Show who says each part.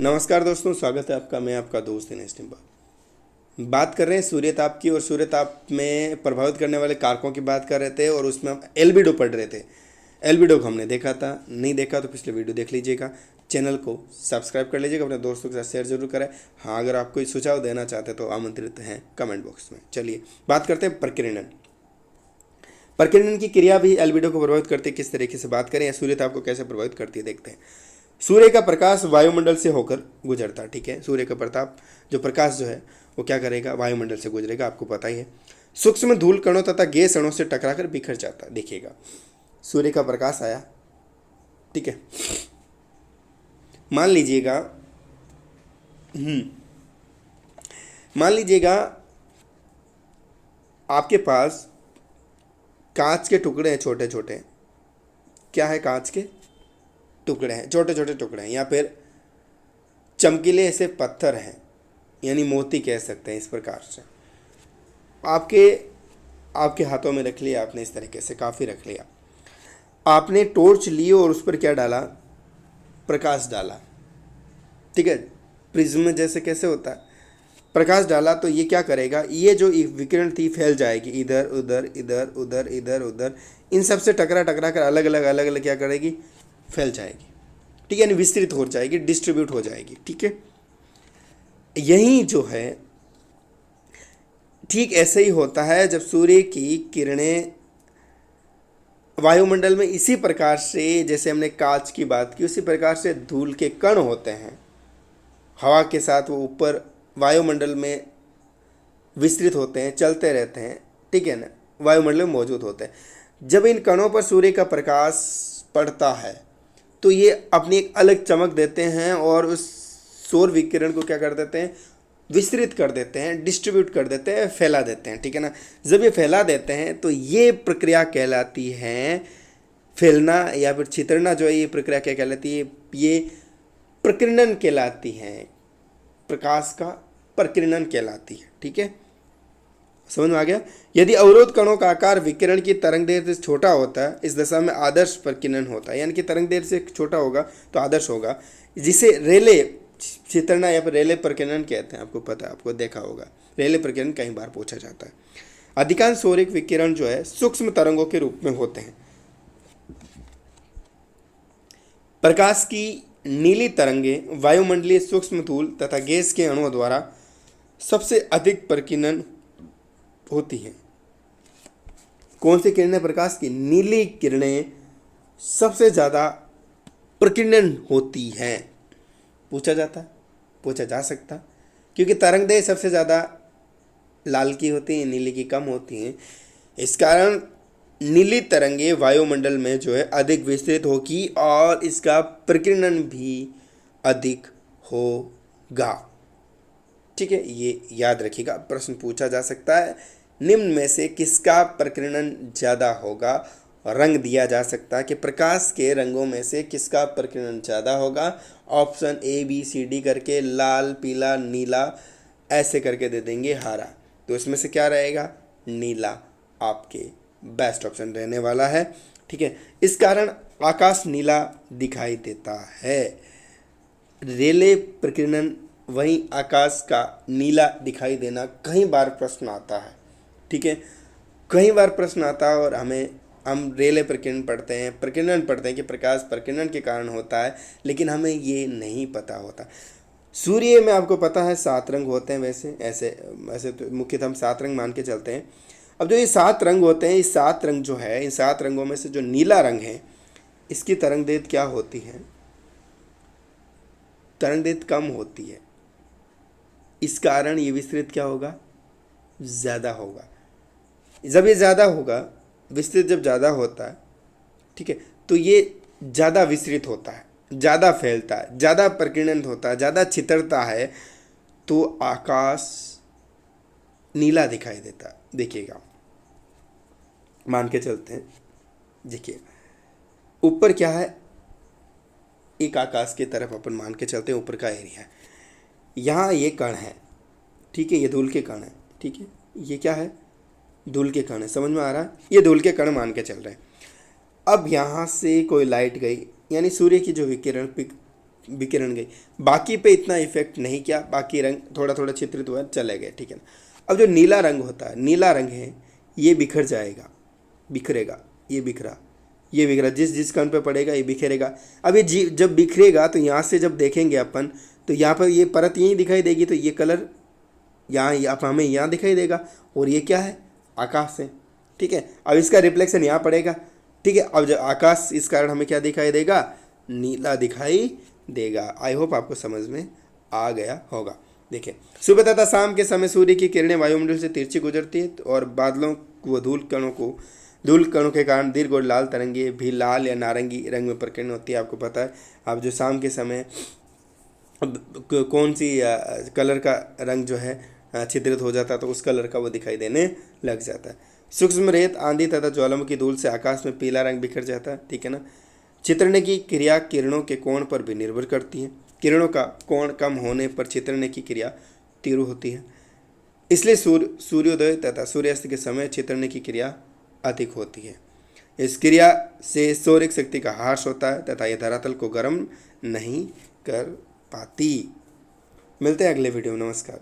Speaker 1: नमस्कार दोस्तों, स्वागत है आपका। मैं आपका दोस्त दिनेश टिम्बा। बात कर रहे हैं सूर्यताप की, और सूर्यताप में प्रभावित करने वाले कारकों की बात कर रहे थे, और उसमें हम एल्बिडो पढ़ रहे थे। एल्बिडो को हमने देखा था, नहीं देखा तो पिछले वीडियो देख लीजिएगा। चैनल को सब्सक्राइब कर लीजिएगा, अपने दोस्तों के साथ शेयर जरूर करें। हाँ, अगर आप कोई सुझाव देना चाहते तो आमंत्रित हैं कमेंट बॉक्स में। चलिए बात करते हैं प्रकीर्णन। प्रकीर्णन की क्रिया भी एल्बिडो को प्रभावित करती है। किस तरीके से बात करें, या सूर्यताप को कैसे प्रभावित करती है, देखते हैं। सूर्य का प्रकाश वायुमंडल से होकर गुजरता है। ठीक है, सूर्य का प्रताप जो प्रकाश जो है वो क्या करेगा, वायुमंडल से गुजरेगा, आपको पता ही है। सूक्ष्म धूल कणों तथा गैस अणुओं से टकराकर बिखर जाता है। देखिएगा, सूर्य का प्रकाश आया, ठीक है, मान लीजिएगा मान लीजिएगा आपके पास कांच के टुकड़े हैं, छोटे छोटे। क्या है, कांच के टुकड़े हैं, छोटे छोटे टुकड़े हैं, या फिर चमकीले ऐसे पत्थर हैं, यानी मोती कह सकते हैं। इस प्रकार से आपके आपके हाथों में रख लिया आपने, इस तरीके से काफ़ी रख लिया। आपने टॉर्च ली और उस पर क्या डाला, प्रकाश डाला। ठीक है, प्रिज्म जैसे कैसे होता है, प्रकाश डाला तो ये क्या करेगा, ये जो विकिरण थी फैल जाएगी इधर उधर इधर उधर इधर उधर, इन सब से टकरा टकरा कर अलग अलग क्या करेगी, फैल जाएगी। ठीक है, यानी विस्तृत हो जाएगी, डिस्ट्रीब्यूट हो जाएगी। ठीक है, यही जो है ठीक ऐसे ही होता है जब सूर्य की किरणें वायुमंडल में इसी प्रकार से, जैसे हमने कांच की बात की, उसी प्रकार से धूल के कण होते हैं, हवा के साथ वो ऊपर वायुमंडल में विस्तृत होते हैं, चलते रहते हैं। ठीक है ना, वायुमंडल में मौजूद होते हैं। जब इन कणों पर सूर्य का प्रकाश पड़ता है तो ये अपनी एक अलग चमक देते हैं, और उस सौर विकिरण को क्या कर देते हैं, विस्तृत कर देते हैं, डिस्ट्रीब्यूट कर देते हैं, फैला देते हैं। ठीक है ना, जब ये फैला देते हैं तो ये प्रक्रिया कहलाती है फैलना, या फिर छितरना जो है, ये प्रक्रिया क्या कहलाती है, ये प्रकीर्णन कहलाती है। प्रकाश का प्रकीर्णन कहलाती है। ठीक है, समझ में आ गया। यदि अवरोध कणों का आकार विकिरण की तरंग दैर्ध्य से छोटा होता है, इस दशा में आदर्श प्रकीर्णन होता है, यानी कि तरंग दैर्ध्य से छोटा होगा तो आदर्श होगा, जिसे रेले छितरना या फिर रेले प्रकीर्णन कहते हैं। आपको पता है, आपको देखा होगा, रेले प्रकीर्णन कई बार पूछा जाता है। अधिकांश सौरिक विकिरण जो है सूक्ष्म तरंगों के रूप में होते हैं। प्रकाश की नीली तरंगें वायुमंडलीय सूक्ष्म धूल तथा गैस के अणुओं द्वारा सबसे अधिक प्रकीर्णन होती हैं। कौन सी किरणें, प्रकाश की नीली किरणें सबसे ज़्यादा प्रकीर्णन होती हैं। पूछा जाता है, पूछा जा सकता, क्योंकि तरंगदैर्घ्य सबसे ज़्यादा लाल की होती हैं, नीली की कम होती हैं। इस कारण नीली तरंगें वायुमंडल में जो है अधिक विस्तृत होगी, और इसका प्रकीर्णन भी अधिक होगा। ठीक है, ये याद रखिएगा, प्रश्न पूछा जा सकता है। निम्न में से किसका प्रकीर्णन ज़्यादा होगा, रंग दिया जा सकता है कि प्रकाश के रंगों में से किसका प्रकीर्णन ज़्यादा होगा। Option A B C D करके, लाल, पीला, नीला ऐसे करके दे देंगे, हरा। तो इसमें से क्या रहेगा, नीला आपके बेस्ट ऑप्शन रहने वाला है। ठीक है, इस कारण आकाश नीला दिखाई देता है। रेले प्रकीर्णन, वहीं आकाश का नीला दिखाई देना कई बार प्रश्न आता है। ठीक है, कई बार प्रश्न आता है, और हम रेले प्रकीर्णन पढ़ते हैं, प्रकीर्णन पढ़ते हैं कि प्रकाश प्रकीर्णन के कारण होता है, लेकिन हमें ये नहीं पता होता। सूर्य में आपको पता है 7 रंग होते हैं, वैसे ऐसे तो मुख्यतः हम 7 रंग मान के चलते हैं। अब जो ये 7 रंग होते हैं, ये 7 रंग जो है, इन 7 रंगों में से जो नीला रंग है, इसकी तरंगदैर्घ्य क्या होती है, तरंगदैर्घ्य कम होती है। इस कारण ये विस्तृत क्या होगा, ज़्यादा होगा। जब ये ज़्यादा होगा, विस्तृत जब ज़्यादा होता है, ठीक है, तो ये ज़्यादा विस्तृत होता है, ज़्यादा फैलता है, ज़्यादा प्रकीर्णन होता है, ज़्यादा छितरता है, तो आकाश नीला दिखाई देता है। देखिएगा, मान के चलते हैं, देखिए ऊपर क्या है, एक आकाश की तरफ अपन मान के चलते हैं, ऊपर का एरिया है, यहाँ ये कण है। ठीक है, ये धूल के कण है। ठीक है, ये क्या है, धूल के कण है, समझ में आ रहा है, ये धूल के कण मान के चल रहे हैं। अब यहाँ से कोई लाइट गई, यानी सूर्य की जो विकिरण विकिरण गई, बाकी पे इतना इफेक्ट नहीं किया, बाकी रंग थोड़ा थोड़ा चित्रित हुआ, चले गए, ठीक है ना। अब जो नीला रंग होता है, नीला रंग है, ये बिखर जाएगा, बिखरेगा, ये बिखरा, ये बिखरा, जिस जिस कण पे पड़ेगा ये बिखरेगा। अब ये जब बिखरेगा तो यहाँ से जब देखेंगे अपन तो यहाँ पर ये परत यहीं दिखाई देगी, तो ये कलर यहाँ हमें यहाँ दिखाई देगा, और ये क्या है, आकाश है, ठीक है। अब इसका रिफ्लेक्शन यहाँ पड़ेगा, ठीक है। अब जब आकाश, इस कारण हमें क्या दिखाई देगा, नीला दिखाई देगा। आई होप आपको समझ में आ गया होगा। देखिए, सुबह तथा शाम के समय सूर्य की किरणें वायुमंडल से तिरछी गुजरती है और बादलों व धूल कणों के कारण दीर्घ और लाल तरंगे भी लाल या नारंगी रंग में प्रकीर्ण होती है। आपको पता है, आप जो शाम के समय कौन सी कलर का रंग जो है छिद्रित हो जाता है, तो उस कलर का वो दिखाई देने लग जाता है। सूक्ष्म रेत, आंधी तथा ज्वालामुखी धूल से आकाश में पीला रंग बिखर जाता है, ठीक है ना। चित्रने की क्रिया किरणों के कोण पर भी निर्भर करती है। किरणों का कोण कम होने पर चित्रने की क्रिया तीव्र होती है, इसलिए सूर्योदय तथा सूर्यास्त के समय चित्रने की क्रिया अधिक होती है। इस क्रिया से सौरिक शक्ति का ह्रास होता है तथा यह धरातल को गर्म नहीं कर पाती। मिलते हैं अगले वीडियो में। नमस्कार।